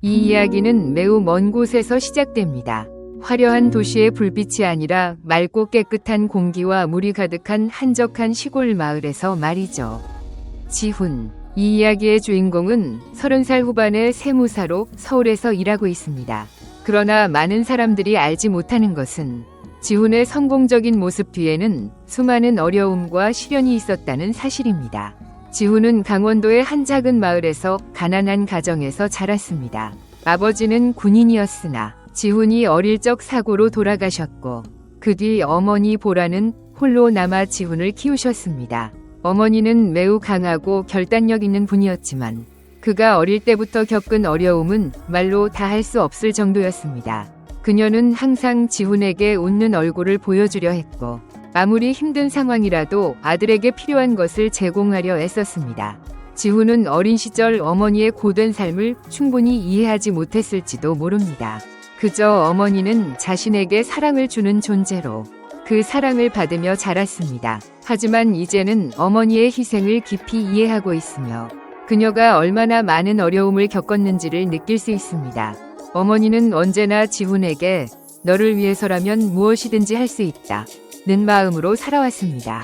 이 이야기는 매우 먼 곳에서 시작됩니다. 화려한 도시의 불빛이 아니라 맑고 깨끗한 공기와 물이 가득한 한적한 시골 마을에서 말이죠. 지훈. 이 이야기의 주인공은 30살 후반의 세무사로 서울에서 일하고 있습니다. 그러나 많은 사람들이 알지 못하는 것은 지훈의 성공적인 모습 뒤에는 수많은 어려움과 시련이 있었다는 사실입니다. 지훈은 강원도의 한 작은 마을에서 가난한 가정에서 자랐습니다. 아버지는 군인이었으나 지훈이 어릴 적 사고로 돌아가셨고 그 뒤 어머니 보라는 홀로 남아 지훈을 키우셨습니다. 어머니는 매우 강하고 결단력 있는 분이었지만 그가 어릴 때부터 겪은 어려움은 말로 다 할 수 없을 정도였습니다. 그녀는 항상 지훈에게 웃는 얼굴을 보여주려 했고 아무리 힘든 상황이라도 아들에게 필요한 것을 제공하려 애썼습니다. 지훈은 어린 시절 어머니의 고된 삶을 충분히 이해하지 못했을지도 모릅니다. 그저 어머니는 자신에게 사랑을 주는 존재로 그 사랑을 받으며 자랐습니다. 하지만 이제는 어머니의 희생을 깊이 이해하고 있으며 그녀가 얼마나 많은 어려움을 겪었는지를 느낄 수 있습니다. 어머니는 언제나 지훈에게 너를 위해서라면 무엇이든지 할 수 있다 는 마음으로 살아왔습니다.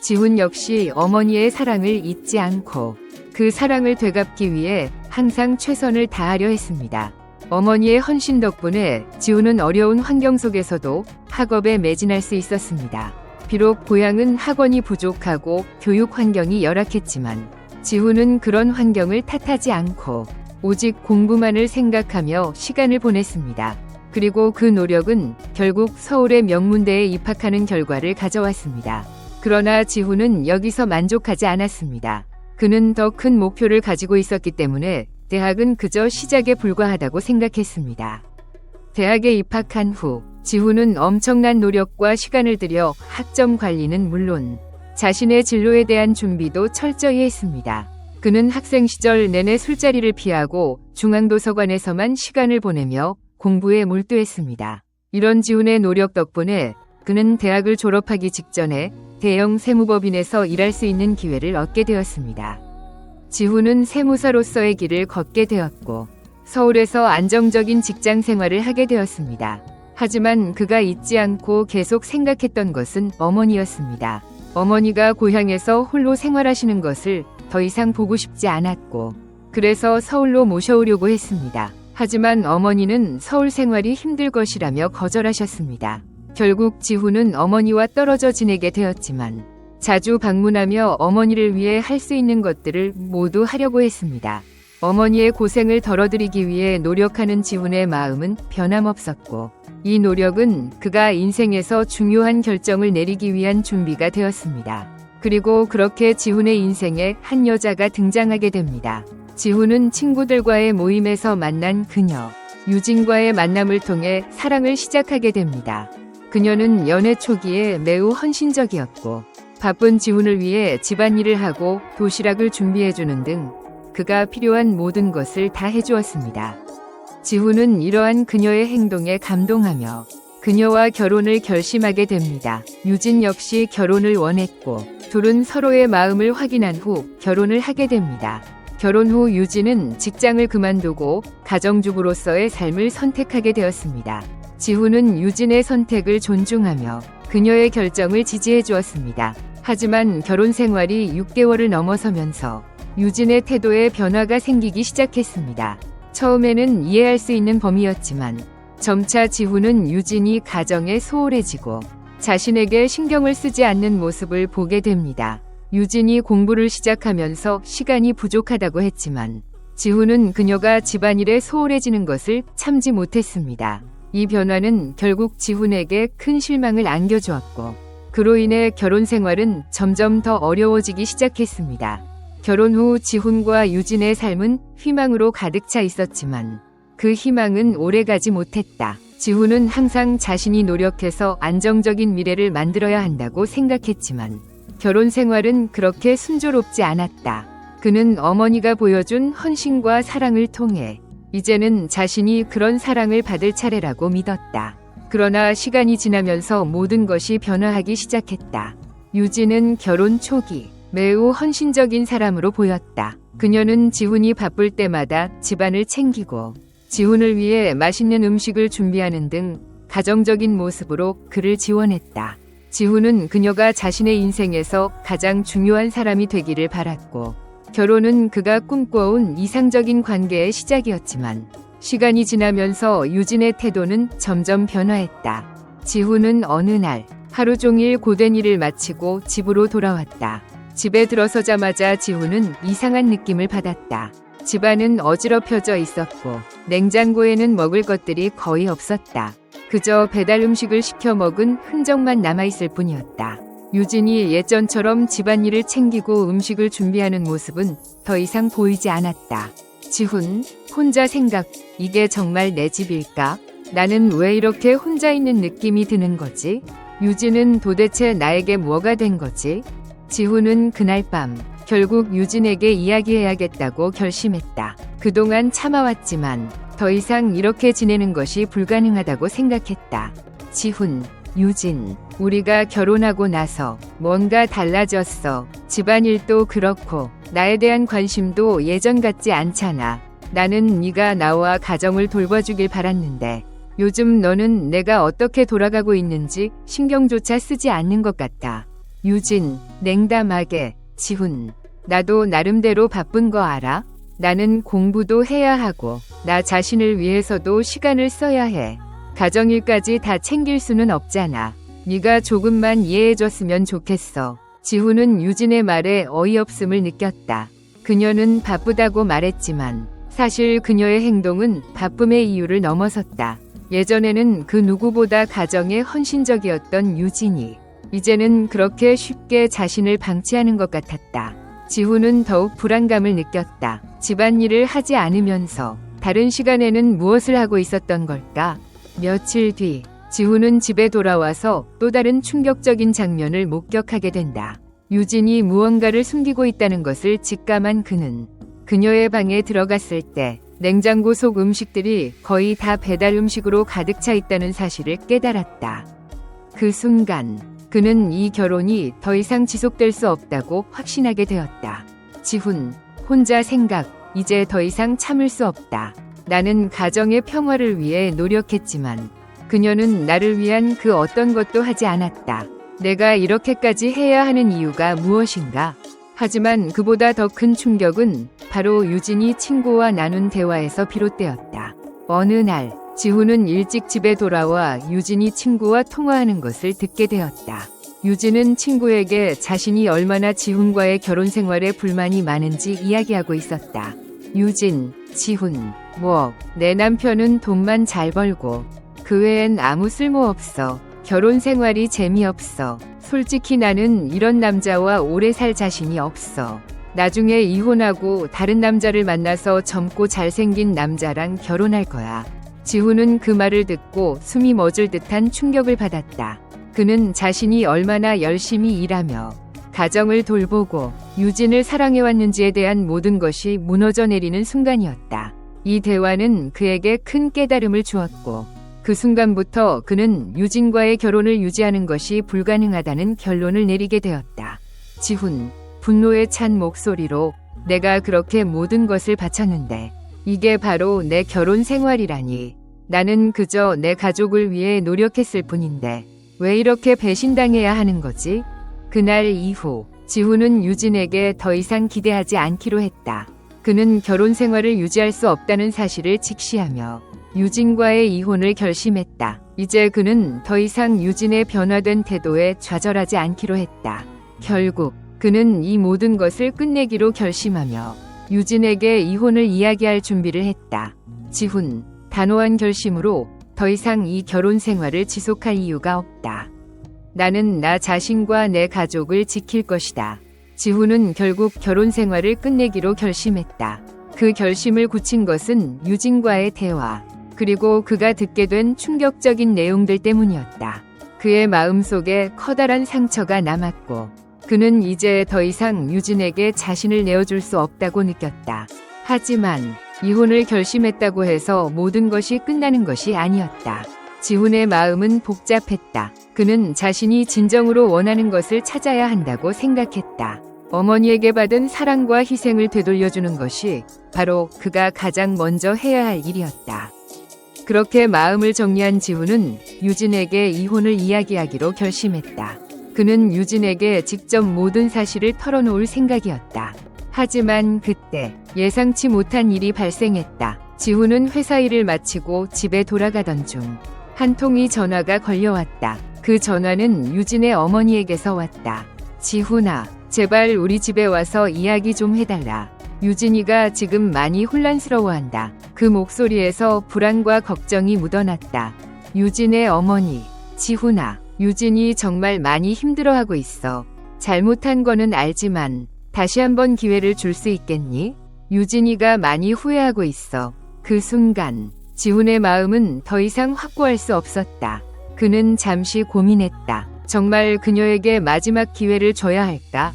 지훈 역시 어머니의 사랑을 잊지 않고 그 사랑을 되갚기 위해 항상 최선을 다하려 했습니다. 어머니의 헌신 덕분에 지훈은 어려운 환경 속에서도 학업에 매진할 수 있었습니다. 비록 고향은 학원이 부족하고 교육 환경이 열악했지만 지훈은 그런 환경을 탓하지 않고 오직 공부만을 생각하며 시간을 보냈습니다. 그리고 그 노력은 결국 서울의 명문대에 입학하는 결과를 가져왔습니다. 그러나 지훈은 여기서 만족하지 않았습니다. 그는 더 큰 목표를 가지고 있었기 때문에 대학은 그저 시작에 불과하다고 생각했습니다. 대학에 입학한 후 지훈은 엄청난 노력과 시간을 들여 학점 관리는 물론 자신의 진로에 대한 준비도 철저히 했습니다. 그는 학생 시절 내내 술자리를 피하고 중앙도서관에서만 시간을 보내며 공부에 몰두했습니다. 이런 지훈의 노력 덕분에 그는 대학을 졸업하기 직전에 대형 세무법인에서 일할 수 있는 기회를 얻게 되었습니다. 지훈은 세무사로서의 길을 걷게 되었고 서울에서 안정적인 직장 생활을 하게 되었습니다. 하지만 그가 잊지 않고 계속 생각했던 것은 어머니였습니다. 어머니가 고향에서 홀로 생활하시는 것을 더 이상 보고 싶지 않았고 그래서 서울로 모셔오려고 했습니다. 하지만 어머니는 서울 생활이 힘들 것이라며 거절하셨습니다. 결국 지훈은 어머니와 떨어져 지내게 되었지만 자주 방문하며 어머니를 위해 할 수 있는 것들을 모두 하려고 했습니다. 어머니의 고생을 덜어드리기 위해 노력하는 지훈의 마음은 변함없었고 이 노력은 그가 인생에서 중요한 결정을 내리기 위한 준비가 되었습니다. 그리고 그렇게 지훈의 인생에 한 여자가 등장하게 됩니다. 지훈은 친구들과의 모임에서 만난 그녀, 유진과의 만남을 통해 사랑을 시작하게 됩니다. 그녀는 연애 초기에 매우 헌신적이었고 바쁜 지훈을 위해 집안일을 하고 도시락을 준비해주는 등 그가 필요한 모든 것을 다 해주었습니다. 지훈은 이러한 그녀의 행동에 감동하며 그녀와 결혼을 결심하게 됩니다. 유진 역시 결혼을 원했고 둘은 서로의 마음을 확인한 후 결혼을 하게 됩니다. 결혼 후 유진은 직장을 그만두고 가정주부로서의 삶을 선택하게 되었습니다. 지훈은 유진의 선택을 존중하며 그녀의 결정을 지지해 주었습니다. 하지만 결혼 생활이 6개월을 넘어서면서 유진의 태도에 변화가 생기기 시작했습니다. 처음에는 이해할 수 있는 범위였지만 점차 지훈은 유진이 가정에 소홀해지고 자신에게 신경을 쓰지 않는 모습을 보게 됩니다. 유진이 공부를 시작하면서 시간이 부족하다고 했지만 지훈은 그녀가 집안일에 소홀해지는 것을 참지 못했습니다. 이 변화는 결국 지훈에게 큰 실망을 안겨주었고 그로 인해 결혼 생활은 점점 더 어려워지기 시작했습니다. 결혼 후 지훈과 유진의 삶은 희망으로 가득 차 있었지만 그 희망은 오래가지 못했다. 지훈은 항상 자신이 노력해서 안정적인 미래를 만들어야 한다고 생각했지만 결혼 생활은 그렇게 순조롭지 않았다. 그는 어머니가 보여준 헌신과 사랑을 통해 이제는 자신이 그런 사랑을 받을 차례라고 믿었다. 그러나 시간이 지나면서 모든 것이 변화하기 시작했다. 유진은 결혼 초기 매우 헌신적인 사람으로 보였다. 그녀는 지훈이 바쁠 때마다 집안을 챙기고 지훈을 위해 맛있는 음식을 준비하는 등 가정적인 모습으로 그를 지원했다. 지훈은 그녀가 자신의 인생에서 가장 중요한 사람이 되기를 바랐고 결혼은 그가 꿈꿔온 이상적인 관계의 시작이었지만 시간이 지나면서 유진의 태도는 점점 변화했다. 지훈은 어느 날 하루 종일 고된 일을 마치고 집으로 돌아왔다. 집에 들어서자마자 지훈은 이상한 느낌을 받았다. 집안은 어지럽혀져 있었고 냉장고에는 먹을 것들이 거의 없었다. 그저 배달 음식을 시켜 먹은 흔적만 남아있을 뿐이었다. 유진이 예전처럼 집안일을 챙기고 음식을 준비하는 모습은 더 이상 보이지 않았다. 지훈, 혼자 생각, 이게 정말 내 집일까? 나는 왜 이렇게 혼자 있는 느낌이 드는 거지? 유진은 도대체 나에게 뭐가 된 거지? 지훈은 그날 밤 결국 유진에게 이야기해야겠다고 결심했다. 그동안 참아왔지만 더 이상 이렇게 지내는 것이 불가능하다고 생각했다. 지훈, 유진, 우리가 결혼하고 나서 뭔가 달라졌어. 집안일도 그렇고 나에 대한 관심도 예전 같지 않잖아. 나는 네가 나와 가정을 돌봐주길 바랐는데 요즘 너는 내가 어떻게 돌아가고 있는지 신경조차 쓰지 않는 것 같아. 유진, 냉담하게. 지훈, 나도 나름대로 바쁜 거 알아? 나는 공부도 해야 하고 나 자신을 위해서도 시간을 써야 해. 가정일까지 다 챙길 수는 없잖아. 네가 조금만 이해해줬으면 좋겠어. 지훈은 유진의 말에 어이없음을 느꼈다. 그녀는 바쁘다고 말했지만 사실 그녀의 행동은 바쁨의 이유를 넘어섰다. 예전에는 그 누구보다 가정에 헌신적이었던 유진이 이제는 그렇게 쉽게 자신을 방치하는 것 같았다. 지훈은 더욱 불안감을 느꼈다. 집안일을 하지 않으면서 다른 시간에는 무엇을 하고 있었던 걸까? 며칠 뒤 지훈은 집에 돌아와서 또 다른 충격적인 장면을 목격하게 된다. 유진이 무언가를 숨기고 있다는 것을 직감한 그는 그녀의 방에 들어갔을 때 냉장고 속 음식들이 거의 다 배달 음식으로 가득 차 있다는 사실을 깨달았다. 그 순간 그는 이 결혼이 더 이상 지속될 수 없다고 확신하게 되었다. 지훈, 혼자 생각, 이제 더 이상 참을 수 없다. 나는 가정의 평화를 위해 노력했지만 그녀는 나를 위한 그 어떤 것도 하지 않았다. 내가 이렇게까지 해야 하는 이유가 무엇인가? 하지만 그보다 더 큰 충격은 바로 유진이 친구와 나눈 대화에서 비롯되었다. 어느 날 지훈은 일찍 집에 돌아와 유진이 친구와 통화하는 것을 듣게 되었다. 유진은 친구에게 자신이 얼마나 지훈과의 결혼 생활에 불만이 많은지 이야기하고 있었다. 유진, 지훈, 내 남편은 돈만 잘 벌고 그 외엔 아무 쓸모 없어. 결혼 생활이 재미없어. 솔직히 나는 이런 남자와 오래 살 자신이 없어. 나중에 이혼하고 다른 남자를 만나서 젊고 잘생긴 남자랑 결혼할 거야. 지훈은 그 말을 듣고 숨이 멎을 듯한 충격을 받았다. 그는 자신이 얼마나 열심히 일하며 가정을 돌보고 유진을 사랑해왔는지에 대한 모든 것이 무너져 내리는 순간이었다. 이 대화는 그에게 큰 깨달음을 주었고 그 순간부터 그는 유진과의 결혼을 유지하는 것이 불가능하다는 결론을 내리게 되었다. 지훈, 분노에 찬 목소리로 내가 그렇게 모든 것을 바쳤는데 이게 바로 내 결혼 생활이라니. 나는 그저 내 가족을 위해 노력했을 뿐인데 왜 이렇게 배신당해야 하는 거지? 그날 이후 지훈은 유진에게 더 이상 기대하지 않기로 했다. 그는 결혼 생활을 유지할 수 없다는 사실을 직시하며 유진과의 이혼을 결심했다. 이제 그는 더 이상 유진의 변화된 태도에 좌절하지 않기로 했다. 결국 그는 이 모든 것을 끝내기로 결심하며 유진에게 이혼을 이야기할 준비를 했다. 지훈, 단호한 결심으로 더 이상 이 결혼 생활을 지속할 이유가 없다. 나는 나 자신과 내 가족을 지킬 것이다. 지훈은 결국 결혼 생활을 끝내기로 결심했다. 그 결심을 굳힌 것은 유진과의 대화, 그리고 그가 듣게 된 충격적인 내용들 때문이었다. 그의 마음속에 커다란 상처가 남았고 그는 이제 더 이상 유진에게 자신을 내어줄 수 없다고 느꼈다. 하지만 이혼을 결심했다고 해서 모든 것이 끝나는 것이 아니었다. 지훈의 마음은 복잡했다. 그는 자신이 진정으로 원하는 것을 찾아야 한다고 생각했다. 어머니에게 받은 사랑과 희생을 되돌려주는 것이 바로 그가 가장 먼저 해야 할 일이었다. 그렇게 마음을 정리한 지훈은 유진에게 이혼을 이야기하기로 결심했다. 그는 유진에게 직접 모든 사실을 털어놓을 생각이었다. 하지만 그때 예상치 못한 일이 발생했다. 지훈은 회사 일을 마치고 집에 돌아가던 중 한 통의 전화가 걸려왔다. 그 전화는 유진의 어머니에게서 왔다. 지훈아, 제발 우리 집에 와서 이야기 좀 해달라. 유진이가 지금 많이 혼란스러워한다. 그 목소리에서 불안과 걱정이 묻어났다. 유진의 어머니, 지훈아, 유진이 정말 많이 힘들어하고 있어. 잘못한 거는 알지만 다시 한번 기회를 줄 수 있겠니? 유진이가 많이 후회하고 있어. 그 순간 지훈의 마음은 더 이상 확고할 수 없었다. 그는 잠시 고민했다. 정말 그녀에게 마지막 기회를 줘야 할까?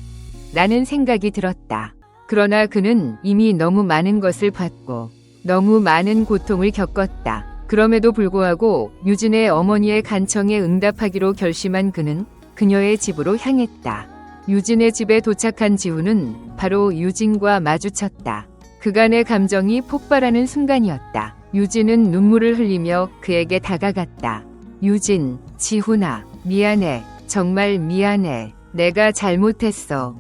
라는 생각이 들었다. 그러나 그는 이미 너무 많은 것을 봤고 너무 많은 고통을 겪었다. 그럼에도 불구하고 유진의 어머니의 간청에 응답하기로 결심한 그는 그녀의 집으로 향했다. 유진의 집에 도착한 지훈은 바로 유진과 마주쳤다. 그간의 감정이 폭발하는 순간이었다. 유진은 눈물을 흘리며 그에게 다가갔다. 유진, 지훈아, 미안해. 정말 미안해. 내가 잘못했어.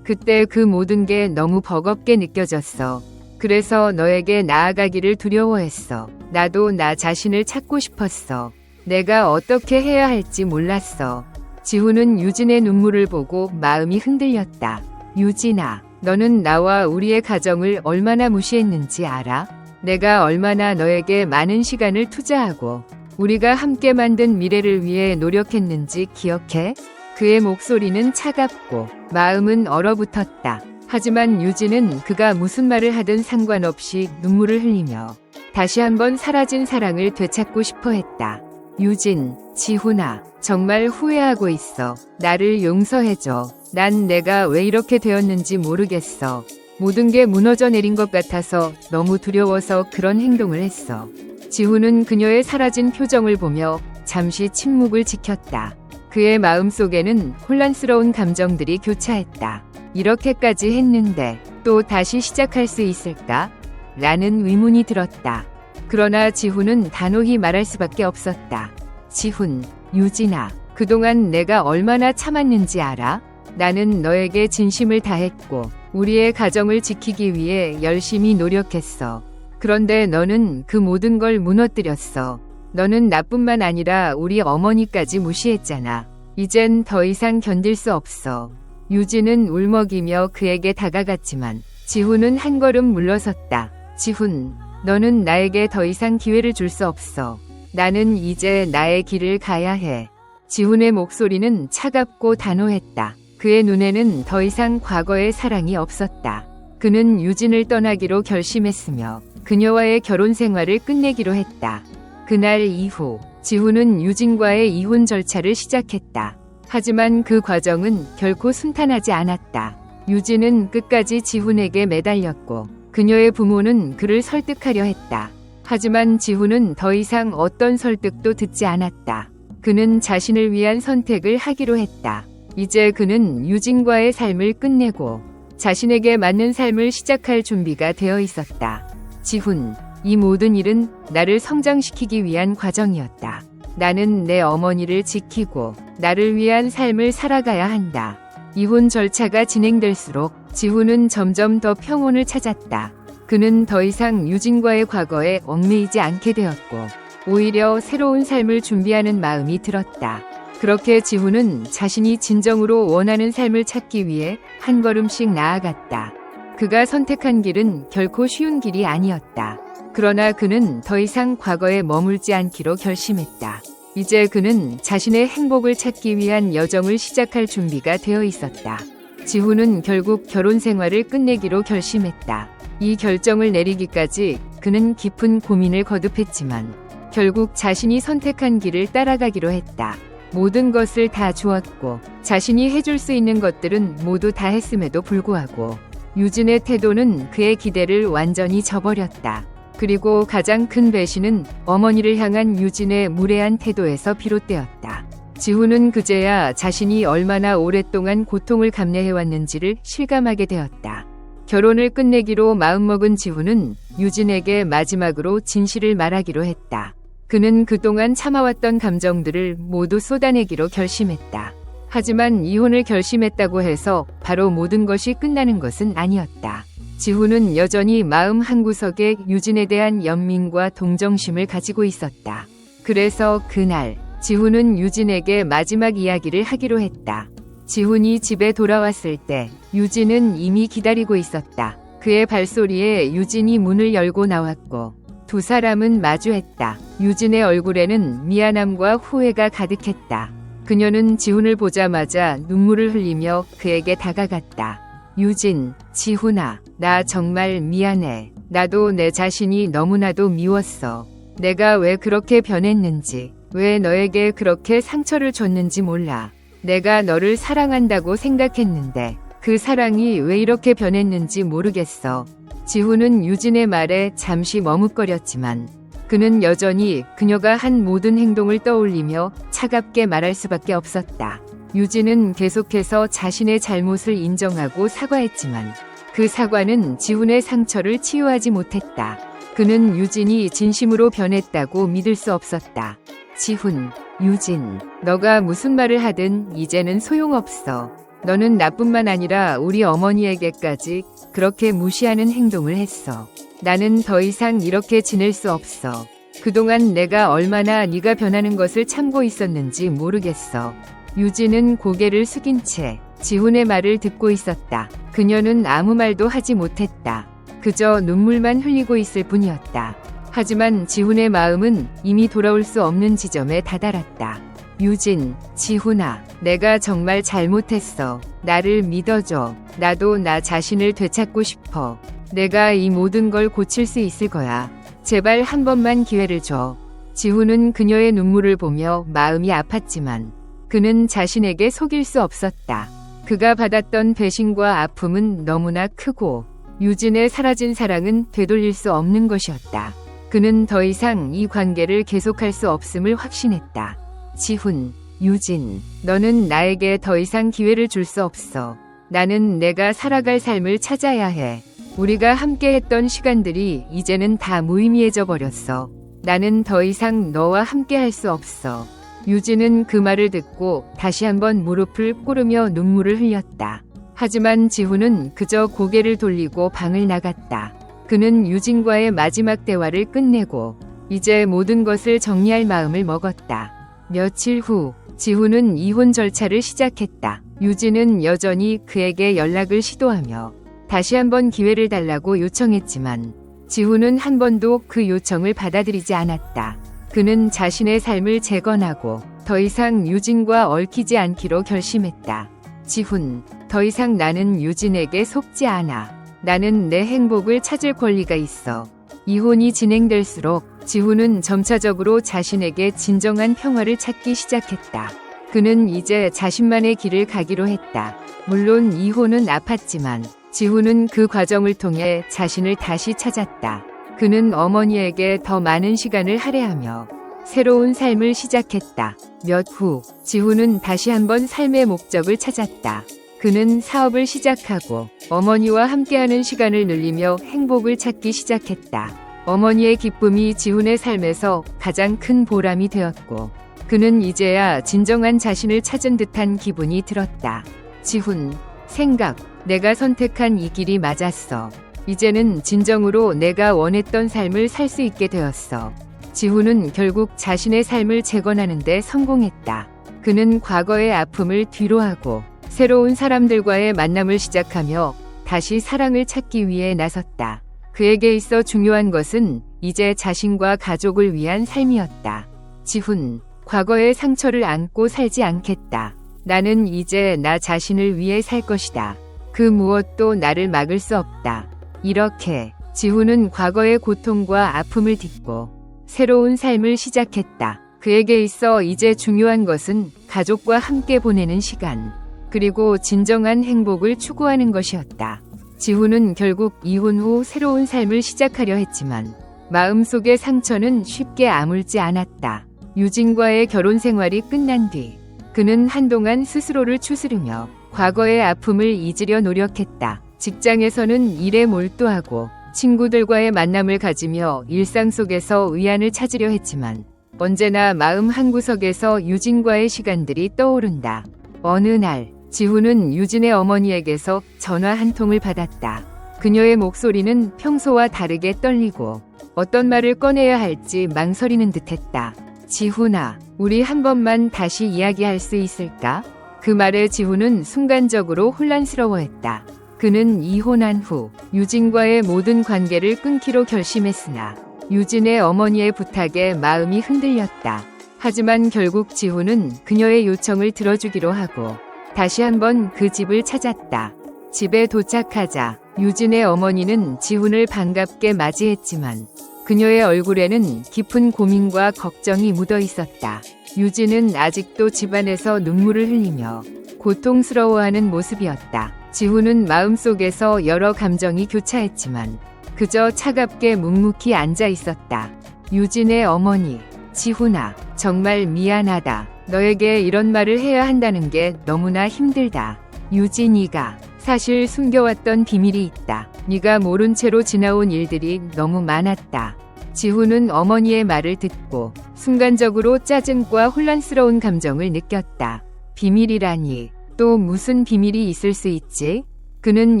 그때 그 모든 게 너무 버겁게 느껴졌어. 그래서 너에게 나아가기를 두려워했어. 나도 나 자신을 찾고 싶었어. 내가 어떻게 해야 할지 몰랐어. 지훈은 유진의 눈물을 보고 마음이 흔들렸다. 유진아, 너는 나와 우리의 가정을 얼마나 무시했는지 알아? 내가 얼마나 너에게 많은 시간을 투자하고 우리가 함께 만든 미래를 위해 노력했는지 기억해? 그의 목소리는 차갑고 마음은 얼어붙었다. 하지만 유진은 그가 무슨 말을 하든 상관없이 눈물을 흘리며 다시 한번 사라진 사랑을 되찾고 싶어 했다. 유진, 지훈아, 정말 후회하고 있어. 나를 용서해줘. 난 내가 왜 이렇게 되었는지 모르겠어. 모든 게 무너져 내린 것 같아서 너무 두려워서 그런 행동을 했어. 지훈은 그녀의 사라진 표정을 보며 잠시 침묵을 지켰다. 그의 마음속에는 혼란스러운 감정들이 교차했다. 이렇게까지 했는데 또 다시 시작할 수 있을까? 라는 의문이 들었다. 그러나 지훈은 단호히 말할 수밖에 없었다. 지훈, 유진아, 그동안 내가 얼마나 참았는지 알아? 나는 너에게 진심을 다했고 우리의 가정을 지키기 위해 열심히 노력했어. 그런데 너는 그 모든 걸 무너뜨렸어. 너는 나뿐만 아니라 우리 어머니까지 무시했잖아. 이젠 더 이상 견딜 수 없어. 유진은 울먹이며 그에게 다가갔지만 지훈은 한 걸음 물러섰다. 지훈, 너는 나에게 더 이상 기회를 줄 수 없어. 나는 이제 나의 길을 가야 해. 지훈의 목소리는 차갑고 단호했다. 그의 눈에는 더 이상 과거의 사랑이 없었다. 그는 유진을 떠나기로 결심했으며 그녀와의 결혼 생활을 끝내기로 했다. 그날 이후 지훈은 유진과의 이혼 절차를 시작했다. 하지만 그 과정은 결코 순탄하지 않았다. 유진은 끝까지 지훈에게 매달렸고 그녀의 부모는 그를 설득하려 했다. 하지만 지훈은 더 이상 어떤 설득도 듣지 않았다. 그는 자신을 위한 선택을 하기로 했다. 이제 그는 유진과의 삶을 끝내고 자신에게 맞는 삶을 시작할 준비가 되어 있었다. 지훈, 이 모든 일은 나를 성장시키기 위한 과정이었다. 나는 내 어머니를 지키고 나를 위한 삶을 살아가야 한다. 이혼 절차가 진행될수록 지훈은 점점 더 평온을 찾았다. 그는 더 이상 유진과의 과거에 얽매이지 않게 되었고 오히려 새로운 삶을 준비하는 마음이 들었다. 그렇게 지훈은 자신이 진정으로 원하는 삶을 찾기 위해 한 걸음씩 나아갔다. 그가 선택한 길은 결코 쉬운 길이 아니었다. 그러나 그는 더 이상 과거에 머물지 않기로 결심했다. 이제 그는 자신의 행복을 찾기 위한 여정을 시작할 준비가 되어 있었다. 지훈은 결국 결혼 생활을 끝내기로 결심했다. 이 결정을 내리기까지 그는 깊은 고민을 거듭했지만 결국 자신이 선택한 길을 따라가기로 했다. 모든 것을 다 주었고 자신이 해줄 수 있는 것들은 모두 다 했음에도 불구하고 유진의 태도는 그의 기대를 완전히 저버렸다. 그리고 가장 큰 배신은 어머니를 향한 유진의 무례한 태도에서 비롯되었다. 지훈은 그제야 자신이 얼마나 오랫동안 고통을 감내해왔는지를 실감하게 되었다. 결혼을 끝내기로 마음먹은 지훈은 유진에게 마지막으로 진실을 말하기로 했다. 그는 그동안 참아왔던 감정들을 모두 쏟아내기로 결심했다. 하지만 이혼을 결심했다고 해서 바로 모든 것이 끝나는 것은 아니었다. 지훈은 여전히 마음 한구석에 유진에 대한 연민과 동정심을 가지고 있었다. 그래서 그날 지훈은 유진에게 마지막 이야기를 하기로 했다. 지훈이 집에 돌아왔을 때 유진은 이미 기다리고 있었다. 그의 발소리에 유진이 문을 열고 나왔고 두 사람은 마주했다. 유진의 얼굴에는 미안함과 후회가 가득했다. 그녀는 지훈을 보자마자 눈물을 흘리며 그에게 다가갔다. 유진, 지훈아, 나 정말 미안해. 나도 내 자신이 너무나도 미웠어. 내가 왜 그렇게 변했는지, 왜 너에게 그렇게 상처를 줬는지 몰라. 내가 너를 사랑한다고 생각했는데 그 사랑이 왜 이렇게 변했는지 모르겠어. 지훈은 유진의 말에 잠시 머뭇거렸지만 그는 여전히 그녀가 한 모든 행동을 떠올리며 차갑게 말할 수밖에 없었다. 유진은 계속해서 자신의 잘못을 인정하고 사과했지만 그 사과는 지훈의 상처를 치유하지 못했다. 그는 유진이 진심으로 변했다고 믿을 수 없었다. 지훈, 유진, 너가 무슨 말을 하든 이제는 소용없어. 너는 나뿐만 아니라 우리 어머니에게까지 그렇게 무시하는 행동을 했어. 나는 더 이상 이렇게 지낼 수 없어. 그동안 내가 얼마나 네가 변하는 것을 참고 있었는지 모르겠어. 유진은 고개를 숙인 채 지훈의 말을 듣고 있었다. 그녀는 아무 말도 하지 못했다. 그저 눈물만 흘리고 있을 뿐이었다. 하지만 지훈의 마음은 이미 돌아올 수 없는 지점에 다다랐다. 유진, 지훈아, 내가 정말 잘못했어. 나를 믿어줘. 나도 나 자신을 되찾고 싶어. 내가 이 모든 걸 고칠 수 있을 거야. 제발 한 번만 기회를 줘. 지훈은 그녀의 눈물을 보며 마음이 아팠지만 그는 자신에게 속일 수 없었다. 그가 받았던 배신과 아픔은 너무나 크고 유진의 사라진 사랑은 되돌릴 수 없는 것이었다. 그는 더 이상 이 관계를 계속할 수 없음을 확신했다. 지훈, 유진, 너는 나에게 더 이상 기회를 줄 수 없어. 나는 내가 살아갈 삶을 찾아야 해. 우리가 함께 했던 시간들이 이제는 다 무의미해져 버렸어. 나는 더 이상 너와 함께 할 수 없어. 유진은 그 말을 듣고 다시 한번 무릎을 꿇으며 눈물을 흘렸다. 하지만 지훈은 그저 고개를 돌리고 방을 나갔다. 그는 유진과의 마지막 대화를 끝내고 이제 모든 것을 정리할 마음을 먹었다. 며칠 후 지훈은 이혼 절차를 시작했다. 유진은 여전히 그에게 연락을 시도하며 다시 한번 기회를 달라고 요청했지만 지훈은 한 번도 그 요청을 받아들이지 않았다. 그는 자신의 삶을 재건하고 더 이상 유진과 얽히지 않기로 결심했다. 지훈, 더 이상 나는 유진에게 속지 않아. 나는 내 행복을 찾을 권리가 있어. 이혼이 진행될수록 지훈은 점차적으로 자신에게 진정한 평화를 찾기 시작했다. 그는 이제 자신만의 길을 가기로 했다. 물론 이혼은 아팠지만 지훈은 그 과정을 통해 자신을 다시 찾았다. 그는 어머니에게 더 많은 시간을 할애하며 새로운 삶을 시작했다. 몇 후 지훈은 다시 한번 삶의 목적을 찾았다. 그는 사업을 시작하고 어머니와 함께하는 시간을 늘리며 행복을 찾기 시작했다. 어머니의 기쁨이 지훈의 삶에서 가장 큰 보람이 되었고 그는 이제야 진정한 자신을 찾은 듯한 기분이 들었다. 지훈, 생각, 내가 선택한 이 길이 맞았어. 이제는 진정으로 내가 원했던 삶을 살 수 있게 되었어. 지훈은 결국 자신의 삶을 재건하는 데 성공했다. 그는 과거의 아픔을 뒤로하고 새로운 사람들과의 만남을 시작하며 다시 사랑을 찾기 위해 나섰다. 그에게 있어 중요한 것은 이제 자신과 가족을 위한 삶이었다. 지훈, 과거의 상처를 안고 살지 않겠다. 나는 이제 나 자신을 위해 살 것이다. 그 무엇도 나를 막을 수 없다. 이렇게 지훈은 과거의 고통과 아픔을 딛고 새로운 삶을 시작했다. 그에게 있어 이제 중요한 것은 가족과 함께 보내는 시간, 그리고 진정한 행복을 추구하는 것이었다. 지훈은 결국 이혼 후 새로운 삶을 시작하려 했지만 마음속의 상처는 쉽게 아물지 않았다. 유진과의 결혼 생활이 끝난 뒤 그는 한동안 스스로를 추스르며 과거의 아픔을 잊으려 노력했다. 직장에서는 일에 몰두하고 친구들과의 만남을 가지며 일상 속에서 위안을 찾으려 했지만 언제나 마음 한구석에서 유진과의 시간들이 떠오른다. 어느 날 지훈은 유진의 어머니에게서 전화 한 통을 받았다. 그녀의 목소리는 평소와 다르게 떨리고 어떤 말을 꺼내야 할지 망설이는 듯했다. 지훈아, 우리 한 번만 다시 이야기할 수 있을까? 그 말에 지훈은 순간적으로 혼란스러워했다. 그는 이혼한 후 유진과의 모든 관계를 끊기로 결심했으나 유진의 어머니의 부탁에 마음이 흔들렸다. 하지만 결국 지훈은 그녀의 요청을 들어주기로 하고 다시 한번 그 집을 찾았다. 집에 도착하자 유진의 어머니는 지훈을 반갑게 맞이했지만 그녀의 얼굴에는 깊은 고민과 걱정이 묻어 있었다. 유진은 아직도 집안에서 눈물을 흘리며 고통스러워하는 모습이었다. 지훈은 마음속에서 여러 감정이 교차했지만 그저 차갑게 묵묵히 앉아 있었다. 유진의 어머니, 지훈아, 정말 미안하다. 너에게 이런 말을 해야 한다는 게 너무나 힘들다. 유진이가 사실 숨겨왔던 비밀이 있다. 네가 모른 채로 지나온 일들이 너무 많았다. 지훈은 어머니의 말을 듣고 순간적으로 짜증과 혼란스러운 감정을 느꼈다. 비밀이라니 또 무슨 비밀이 있을 수 있지? 그는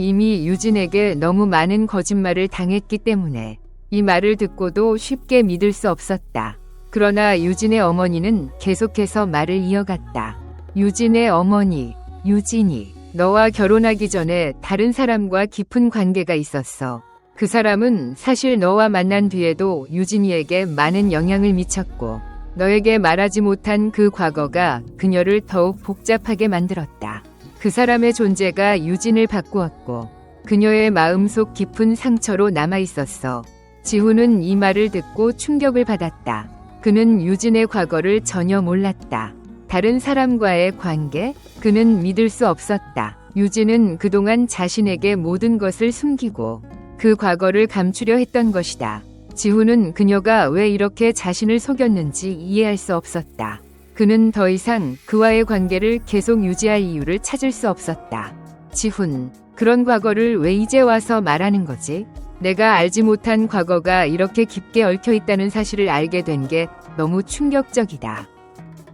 이미 유진에게 너무 많은 거짓말을 당했기 때문에 이 말을 듣고도 쉽게 믿을 수 없었다. 그러나 유진의 어머니는 계속해서 말을 이어갔다. 유진의 어머니, 유진이 너와 결혼하기 전에 다른 사람과 깊은 관계가 있었어. 그 사람은 사실 너와 만난 뒤에도 유진이에게 많은 영향을 미쳤고 너에게 말하지 못한 그 과거가 그녀를 더욱 복잡하게 만들었다. 그 사람의 존재가 유진을 바꾸었고 그녀의 마음속 깊은 상처로 남아있었어. 지훈은 이 말을 듣고 충격을 받았다. 그는 유진의 과거를 전혀 몰랐다. 다른 사람과의 관계? 그는 믿을 수 없었다. 유진은 그동안 자신에게 모든 것을 숨기고 그 과거를 감추려 했던 것이다. 지훈은 그녀가 왜 이렇게 자신을 속였는지 이해할 수 없었다. 그는 더 이상 그와의 관계를 계속 유지할 이유를 찾을 수 없었다. 지훈, 그런 과거를 왜 이제 와서 말하는 거지? 내가 알지 못한 과거가 이렇게 깊게 얽혀 있다는 사실을 알게 된 게 너무 충격적이다.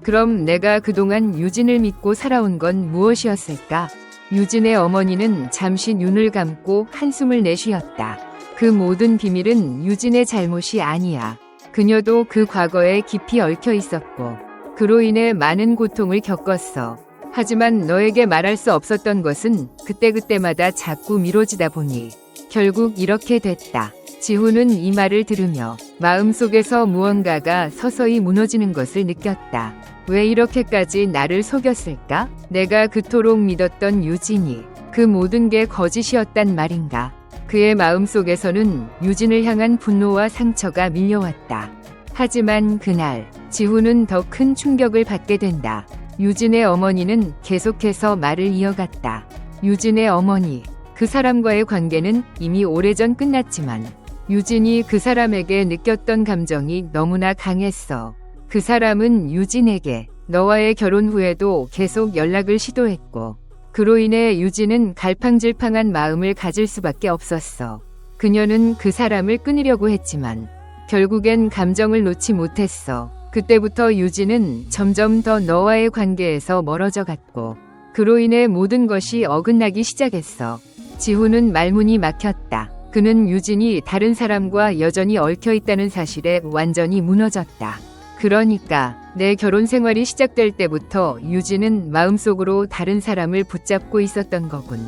그럼 내가 그동안 유진을 믿고 살아온 건 무엇이었을까? 유진의 어머니는 잠시 눈을 감고 한숨을 내쉬었다. 그 모든 비밀은 유진의 잘못이 아니야. 그녀도 그 과거에 깊이 얽혀 있었고 그로 인해 많은 고통을 겪었어. 하지만 너에게 말할 수 없었던 것은 그때그때마다 자꾸 미뤄지다 보니 결국 이렇게 됐다. 지훈은 이 말을 들으며 마음속에서 무언가가 서서히 무너지는 것을 느꼈다. 왜 이렇게까지 나를 속였을까? 내가 그토록 믿었던 유진이 그 모든 게 거짓이었단 말인가? 그의 마음속에서는 유진을 향한 분노와 상처가 밀려왔다. 하지만 그날 지훈은 더 큰 충격을 받게 된다. 유진의 어머니는 계속해서 말을 이어갔다. 유진의 어머니, 그 사람과의 관계는 이미 오래전 끝났지만 유진이 그 사람에게 느꼈던 감정이 너무나 강했어. 그 사람은 유진에게 너와의 결혼 후에도 계속 연락을 시도했고 그로 인해 유진은 갈팡질팡한 마음을 가질 수밖에 없었어. 그녀는 그 사람을 끊으려고 했지만 결국엔 감정을 놓지 못했어. 그때부터 유진은 점점 더 너와의 관계에서 멀어져 갔고 그로 인해 모든 것이 어긋나기 시작했어. 지훈은 말문이 막혔다. 그는 유진이 다른 사람과 여전히 얽혀 있다는 사실에 완전히 무너졌다. 그러니까 내 결혼 생활이 시작될 때부터 유진은 마음속으로 다른 사람을 붙잡고 있었던 거군.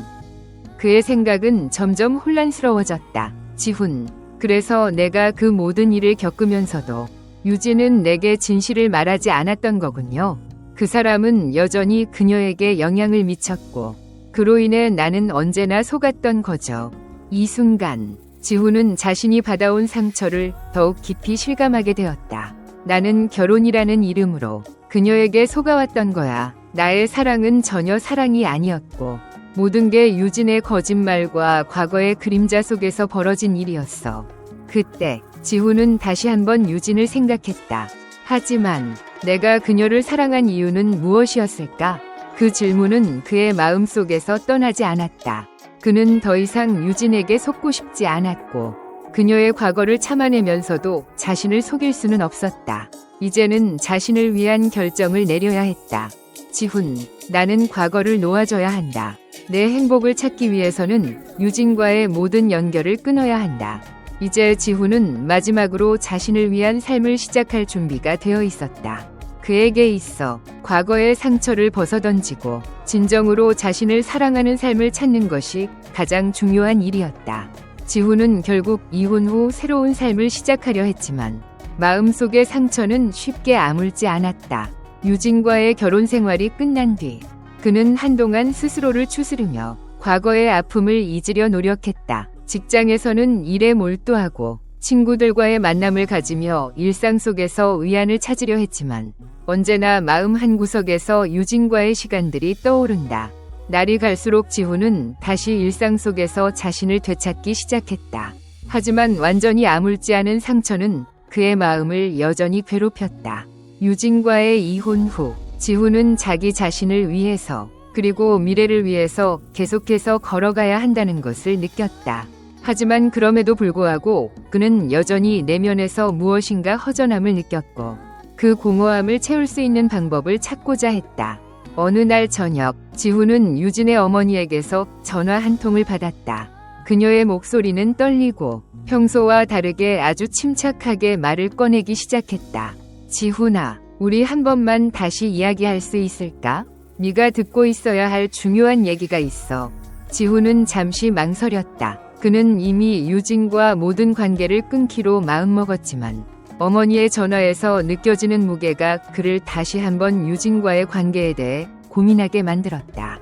그의 생각은 점점 혼란스러워졌다. 지훈, 그래서 내가 그 모든 일을 겪으면서도 유진은 내게 진실을 말하지 않았던 거군요. 그 사람은 여전히 그녀에게 영향을 미쳤고 그로 인해 나는 언제나 속았던 거죠. 이 순간 지훈은 자신이 받아온 상처를 더욱 깊이 실감하게 되었다. 나는 결혼이라는 이름으로 그녀에게 속아왔던 거야. 나의 사랑은 전혀 사랑이 아니었고 모든 게 유진의 거짓말과 과거의 그림자 속에서 벌어진 일이었어. 그때 지훈은 다시 한번 유진을 생각했다. 하지만 내가 그녀를 사랑한 이유는 무엇이었을까? 그 질문은 그의 마음속에서 떠나지 않았다. 그는 더 이상 유진에게 속고 싶지 않았고 그녀의 과거를 참아내면서도 자신을 속일 수는 없었다. 이제는 자신을 위한 결정을 내려야 했다. 지훈, 나는 과거를 놓아줘야 한다. 내 행복을 찾기 위해서는 유진과의 모든 연결을 끊어야 한다. 이제 지훈은 마지막으로 자신을 위한 삶을 시작할 준비가 되어 있었다. 그에게 있어 과거의 상처를 벗어던지고 진정으로 자신을 사랑하는 삶을 찾는 것이 가장 중요한 일이었다. 지훈은 결국 이혼 후 새로운 삶을 시작하려 했지만 마음속의 상처는 쉽게 아물지 않았다. 유진과의 결혼 생활이 끝난 뒤 그는 한동안 스스로를 추스르며 과거의 아픔을 잊으려 노력했다. 직장에서는 일에 몰두하고 친구들과의 만남을 가지며 일상 속에서 위안을 찾으려 했지만 언제나 마음 한구석에서 유진과의 시간들이 떠오른다. 날이 갈수록 지훈은 다시 일상 속에서 자신을 되찾기 시작했다. 하지만 완전히 아물지 않은 상처는 그의 마음을 여전히 괴롭혔다. 유진과의 이혼 후 지훈은 자기 자신을 위해서 그리고 미래를 위해서 계속해서 걸어가야 한다는 것을 느꼈다. 하지만 그럼에도 불구하고 그는 여전히 내면에서 무엇인가 허전함을 느꼈고 그 공허함을 채울 수 있는 방법을 찾고자 했다. 어느 날 저녁, 지훈은 유진의 어머니에게서 전화 한 통을 받았다. 그녀의 목소리는 떨리고 평소와 다르게 아주 침착하게 말을 꺼내기 시작했다. 지훈아, 우리 한 번만 다시 이야기할 수 있을까? 네가 듣고 있어야 할 중요한 얘기가 있어. 지훈은 잠시 망설였다. 그는 이미 유진과 모든 관계를 끊기로 마음먹었지만 어머니의 전화에서 느껴지는 무게가 그를 다시 한번 유진과의 관계에 대해 고민하게 만들었다.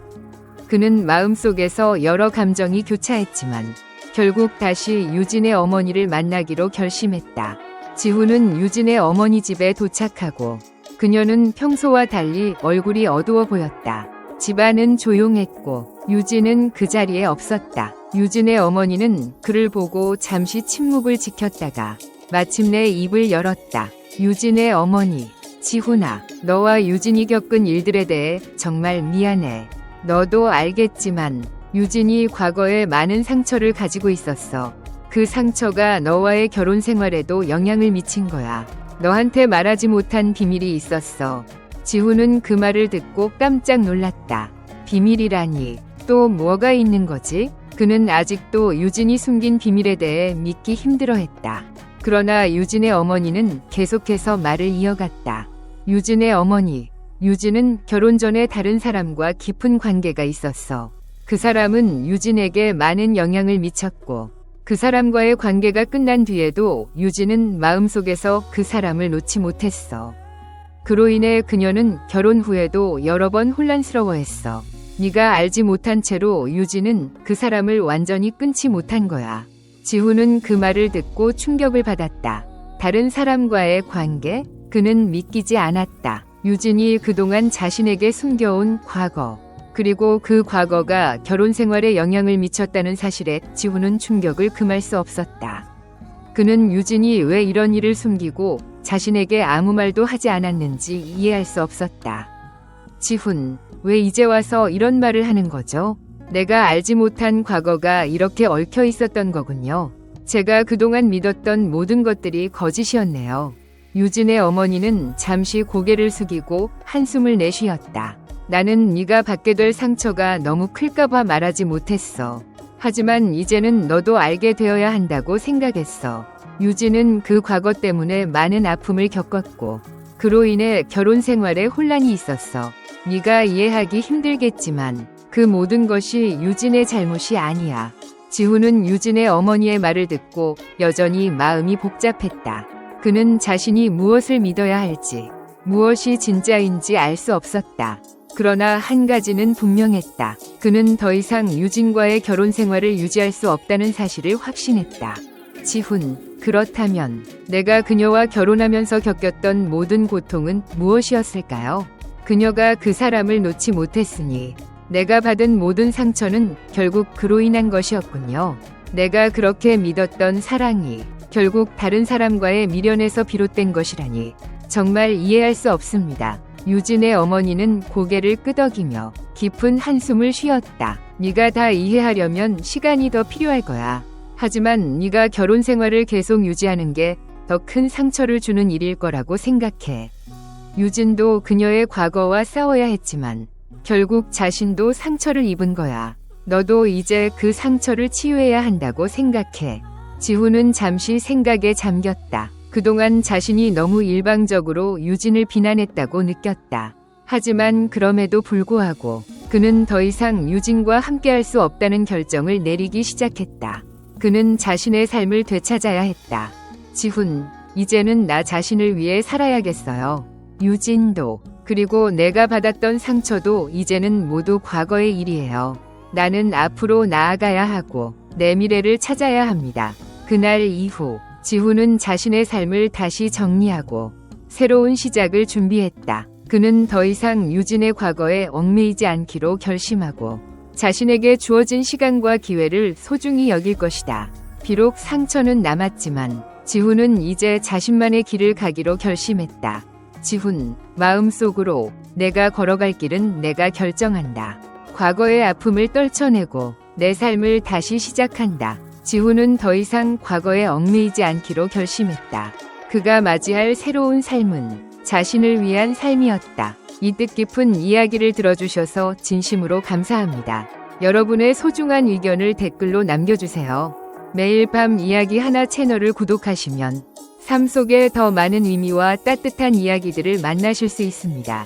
그는 마음속에서 여러 감정이 교차했지만 결국 다시 유진의 어머니를 만나기로 결심했다. 지훈은 유진의 어머니 집에 도착하고 그녀는 평소와 달리 얼굴이 어두워 보였다. 집안은 조용했고 유진은 그 자리에 없었다. 유진의 어머니는 그를 보고 잠시 침묵을 지켰다가 마침내 입을 열었다. 유진의 어머니, 지훈아, 너와 유진이 겪은 일들에 대해 정말 미안해. 너도 알겠지만 유진이 과거에 많은 상처를 가지고 있었어. 그 상처가 너와의 결혼 생활에도 영향을 미친 거야. 너한테 말하지 못한 비밀이 있었어. 지훈은 그 말을 듣고 깜짝 놀랐다. 비밀이라니, 또 뭐가 있는 거지? 그는 아직도 유진이 숨긴 비밀에 대해 믿기 힘들어했다. 그러나 유진의 어머니는 계속해서 말을 이어갔다. 유진의 어머니, 유진은 결혼 전에 다른 사람과 깊은 관계가 있었어. 그 사람은 유진에게 많은 영향을 미쳤고 그 사람과의 관계가 끝난 뒤에도 유진은 마음속에서 그 사람을 놓지 못했어. 그로 인해 그녀는 결혼 후에도 여러 번 혼란스러워했어. 네가 알지 못한 채로 유진은 그 사람을 완전히 끊지 못한 거야. 지훈은 그 말을 듣고 충격을 받았다. 다른 사람과의 관계? 그는 믿기지 않았다. 유진이 그동안 자신에게 숨겨온 과거, 그리고 그 과거가 결혼 생활에 영향을 미쳤다는 사실에 지훈은 충격을 금할 수 없었다. 그는 유진이 왜 이런 일을 숨기고 자신에게 아무 말도 하지 않았는지 이해할 수 없었다. 지훈, 왜 이제 와서 이런 말을 하는 거죠? 내가 알지 못한 과거가 이렇게 얽혀 있었던 거군요. 제가 그동안 믿었던 모든 것들이 거짓이었네요. 유진의 어머니는 잠시 고개를 숙이고 한숨을 내쉬었다. 나는 네가 받게 될 상처가 너무 클까봐 말하지 못했어. 하지만 이제는 너도 알게 되어야 한다고 생각했어. 유진은 그 과거 때문에 많은 아픔을 겪었고 그로 인해 결혼 생활에 혼란이 있었어. 네가 이해하기 힘들겠지만 그 모든 것이 유진의 잘못이 아니야. 지훈은 유진의 어머니의 말을 듣고 여전히 마음이 복잡했다. 그는 자신이 무엇을 믿어야 할지, 무엇이 진짜인지 알 수 없었다. 그러나 한 가지는 분명했다. 그는 더 이상 유진과의 결혼 생활을 유지할 수 없다는 사실을 확신했다. 지훈, 그렇다면 내가 그녀와 결혼하면서 겪었던 모든 고통은 무엇이었을까요? 그녀가 그 사람을 놓지 못했으니 내가 받은 모든 상처는 결국 그로 인한 것이었군요. 내가 그렇게 믿었던 사랑이 결국 다른 사람과의 미련에서 비롯된 것이라니. 정말 이해할 수 없습니다. 유진의 어머니는 고개를 끄덕이며 깊은 한숨을 쉬었다. 네가 다 이해하려면 시간이 더 필요할 거야. 하지만 네가 결혼 생활을 계속 유지하는 게 더 큰 상처를 주는 일일 거라고 생각해. 유진도 그녀의 과거와 싸워야 했지만 결국 자신도 상처를 입은 거야. 너도 이제 그 상처를 치유해야 한다고 생각해. 지훈은 잠시 생각에 잠겼다. 그동안 자신이 너무 일방적으로 유진을 비난했다고 느꼈다. 하지만 그럼에도 불구하고 그는 더 이상 유진과 함께할 수 없다는 결정을 내리기 시작했다. 그는 자신의 삶을 되찾아야 했다. 지훈, 이제는 나 자신을 위해 살아야겠어요. 유진도, 그리고 내가 받았던 상처도 이제는 모두 과거의 일이에요. 나는 앞으로 나아가야 하고 내 미래를 찾아야 합니다. 그날 이후 지훈은 자신의 삶을 다시 정리하고 새로운 시작을 준비했다. 그는 더 이상 유진의 과거에 얽매이지 않기로 결심하고 자신에게 주어진 시간과 기회를 소중히 여길 것이다. 비록 상처는 남았지만 지훈은 이제 자신만의 길을 가기로 결심했다. 지훈, 마음속으로 내가 걸어갈 길은 내가 결정한다. 과거의 아픔을 떨쳐내고 내 삶을 다시 시작한다. 지훈은 더 이상 과거에 얽매이지 않기로 결심했다. 그가 맞이할 새로운 삶은 자신을 위한 삶이었다. 이 뜻깊은 이야기를 들어주셔서 진심으로 감사합니다. 여러분의 소중한 의견을 댓글로 남겨주세요. 매일 밤 이야기 하나 채널을 구독하시면 삶 속에 더 많은 의미와 따뜻한 이야기들을 만나실 수 있습니다.